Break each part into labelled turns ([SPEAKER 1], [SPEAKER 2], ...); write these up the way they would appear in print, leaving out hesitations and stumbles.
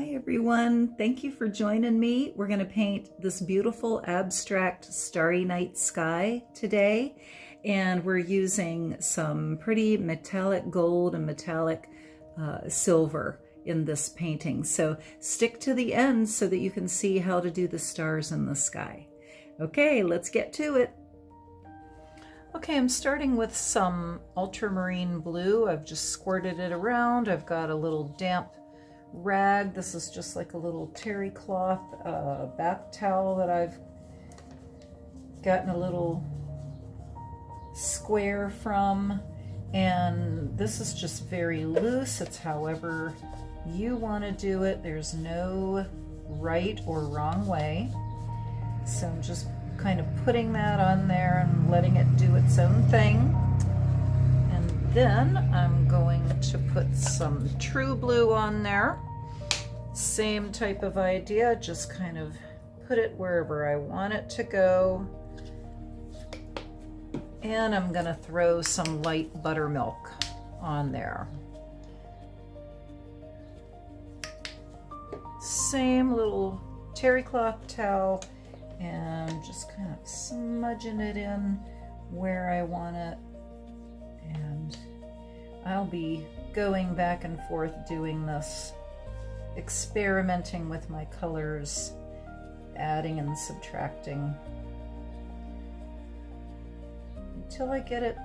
[SPEAKER 1] Hi everyone, thank you for joining me. We're going to paint this beautiful abstract Starry Night Sky today, and we're using some pretty metallic gold and metallic silver in this painting. So stick to the end so that you can see how to do the stars in the sky. Okay, let's get to it. Okay, I'm starting with some ultramarine blue. I've just squirted it around. I've got a little damp rag. This is just like a little terry cloth bath towel that I've gotten a little square from, and this is just very loose. It's however you want to do it. There's no right or wrong way. So I'm just kind of putting that on there and letting it do its own thing. And then I'm going to put some true blue on there. Same type of idea, just kind of put it wherever I want it to go. And I'm gonna throw some light buttermilk on there. Same little terry cloth towel, and just kind of smudging it in where I want it. And I'll be going back and forth doing this, experimenting with my colors, adding and subtracting until I get it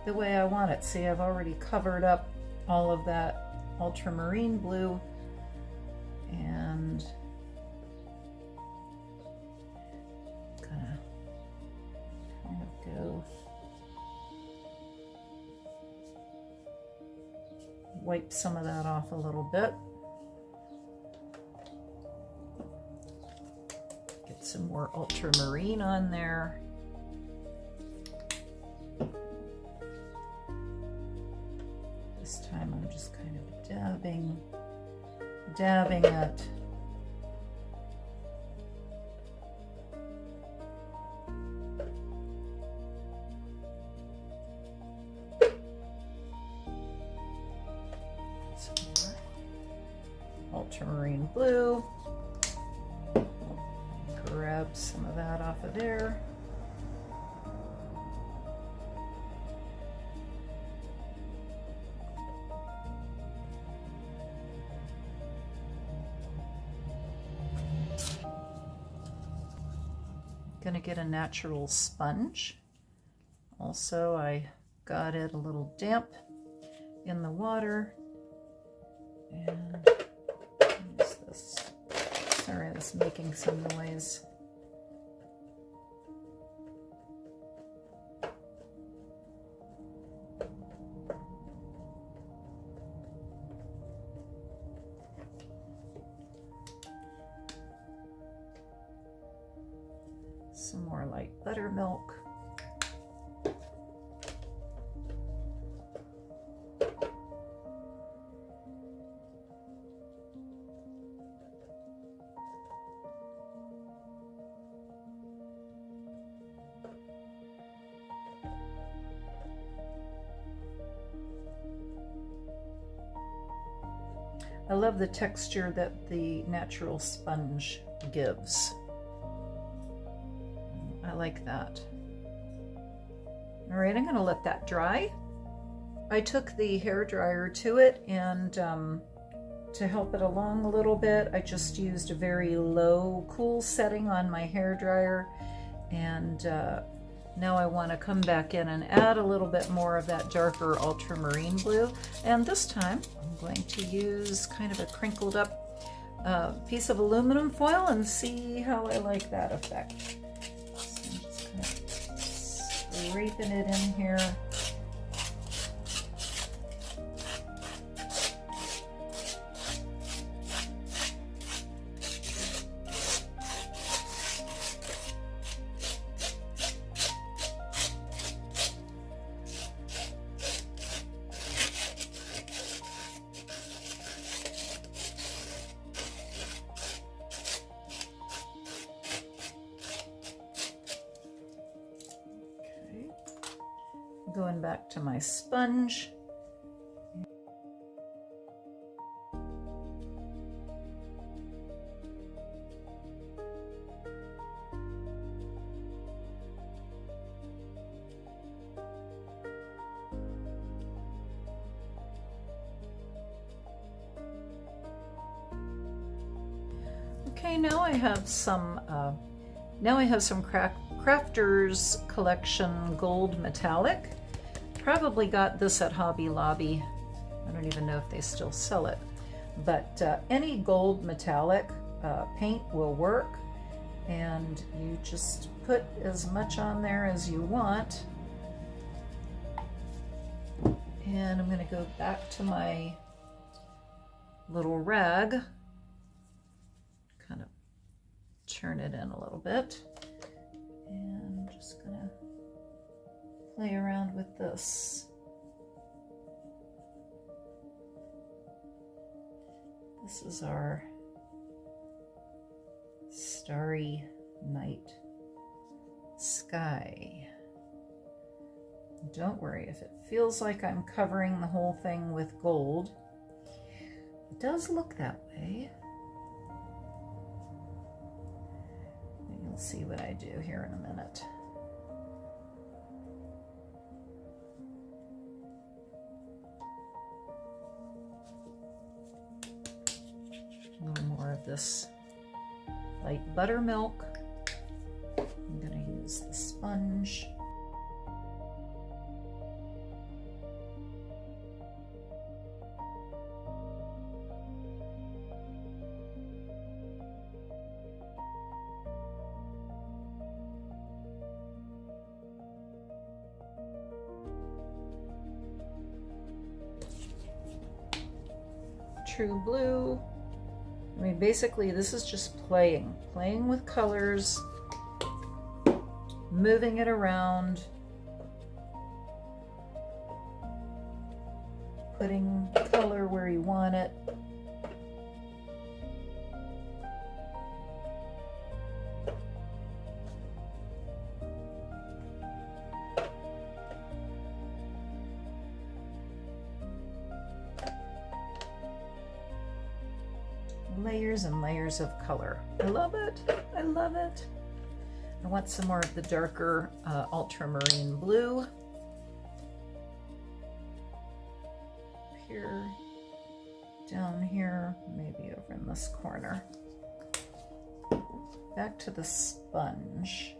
[SPEAKER 1] the way I want it. See, I've already covered up all of that ultramarine blue, and gonna kind of go wipe some of that off a little bit. Get some more ultramarine on there. This time I'm just kind of dabbing it. Some more ultramarine blue. Grab some of that off of there. Gonna get a natural sponge. Also, I got it a little damp in the water. And use this. Sorry, it's making some noise. Some more light buttermilk. I love the texture that the natural sponge gives. I like that. All right, I'm gonna let that dry. I took the hair dryer to it, and to help it along a little bit, I just used a very low cool setting on my hair dryer. And now I want to come back in and add a little bit more of that darker ultramarine blue. And this time I'm going to use kind of a crinkled up piece of aluminum foil and see how I like that effect. Scraping it in here. Going back to my sponge. Okay, now I have some Crafters Collection Gold Metallic. Probably got this at Hobby Lobby. I don't even know if they still sell it. But any gold metallic paint will work. And you just put as much on there as you want. And I'm going to go back to my little rag. Kind of turn it in a little bit. And I'm just going to play around with this. This is our Starry Night Sky. Don't worry if it feels like I'm covering the whole thing with gold. It does look that way. You'll see what I do here in a minute. A little more of this light buttermilk. I'm going to use the sponge. True blue. I mean, basically this is just playing with colors, moving it around, putting color where you want it. Layers and layers of color. I love it. I love it. I want some more of the darker ultramarine blue. Here, down here, maybe over in this corner. Back to the sponge.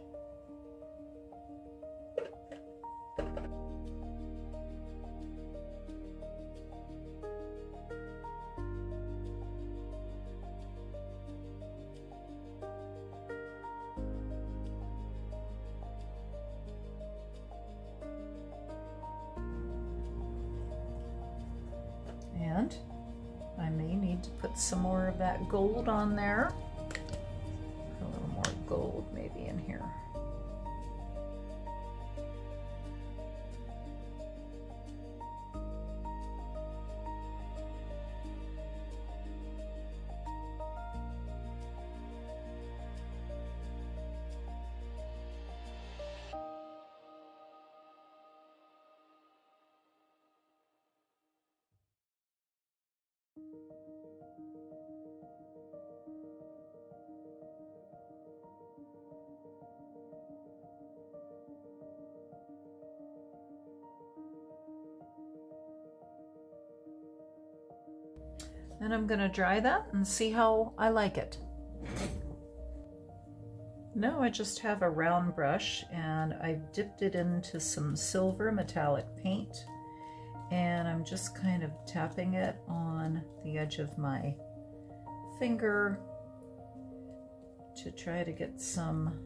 [SPEAKER 1] And I may need to put some more of that gold on there. A little more gold maybe in here. And I'm going to dry that and see how I like it. Now I just have a round brush and I've dipped it into some silver metallic paint, and I'm just kind of tapping it on the edge of my finger to try to get some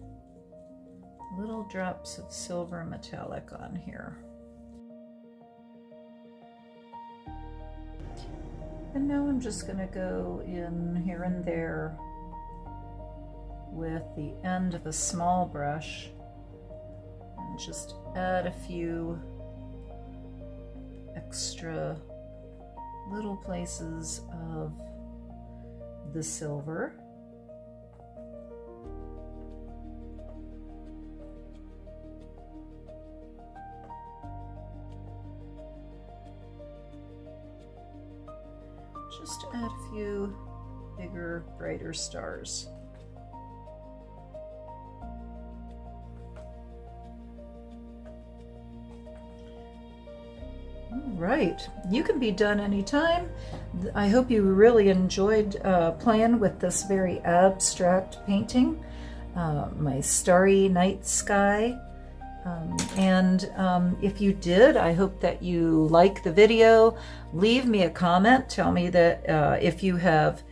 [SPEAKER 1] little drops of silver metallic on here. And now I'm just going to go in here and there with the end of a small brush and just add a few extra little places of the silver. Just to add a few bigger, brighter stars. right, you can be done anytime. I hope you really enjoyed playing with this very abstract painting, my Starry Night Sky. If you did, I hope that you like the video. Leave me a comment. Tell me that if you have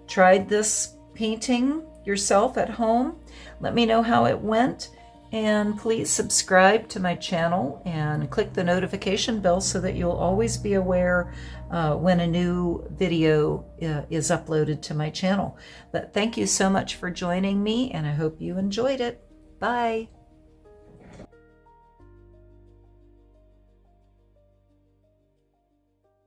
[SPEAKER 1] tried this painting yourself at home. Let me know how it went. And please subscribe to my channel and click the notification bell so that you'll always be aware when a new video is uploaded to my channel. But thank you so much for joining me, and I hope you enjoyed it. Bye.